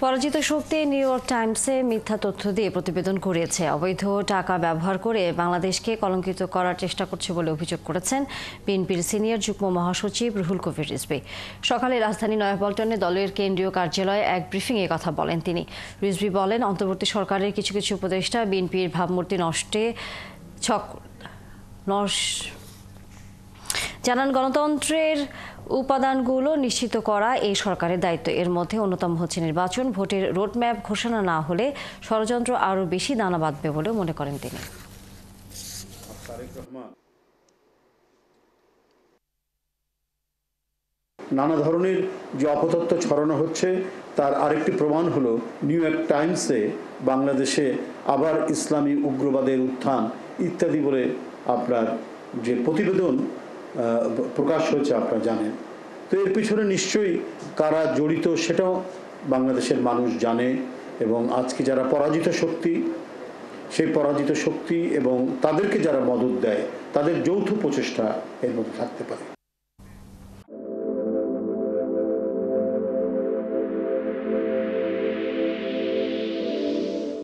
পরাজিত শক্তি new York টাইমসে মিথ্যা তথ্য দিয়ে প্রতিবেদন করিয়েছে, অবৈধ টাকা ব্যবহার করে বাংলাদেশকে কলঙ্কিত করার চেষ্টা করছে বলে অভিযোগ করেছেন বিএনপির সিনিয়র যুগ্ম মহাসচিব রুহুল কবির রিজভী। সকালে রাজধানী নয়াপল্টনে দলের কেন্দ্রীয় কার্যালয়ে এক ব্রিফিংয়ে কথা বলেন তিনি। রিজভী বলেন, অন্তর্বর্তী সরকারের কিছু কিছু উপদেষ্টা বিএনপির ভাবমূর্তি নষ্টে জানান গণতন্ত্রের উপাদানগুলো নিশ্চিত করা এই সরকারের দায়িত্ব। এর মধ্যে অন্যতম হচ্ছে নির্বাচন। ভোটের রোডম্যাপ ঘোষণা না হলে ষড়যন্ত্র আরও বেশি দানা বাঁধবে বলে মনে করেন তিনি। নানা ধরনের যে অপতথ্য ছড়ানো হচ্ছে তার আরেকটি প্রমাণ হলো নিউ ইয়র্ক টাইমসে বাংলাদেশে আবার ইসলামী উগ্রবাদের উত্থান ইত্যাদি বলে আপনার যে প্রতিবেদন প্রকাশ হয়েছে আপনারা জানেন। তো এর পিছনে নিশ্চয়ই কারা জড়িত সেটাও বাংলাদেশের মানুষ জানে, এবং আজকে যারা পরাজিত শক্তি, সেই পরাজিত শক্তি এবং তাদেরকে যারা মদত দেয় তাদের যৌথ প্রচেষ্টা এর মধ্যে থাকতে পারে।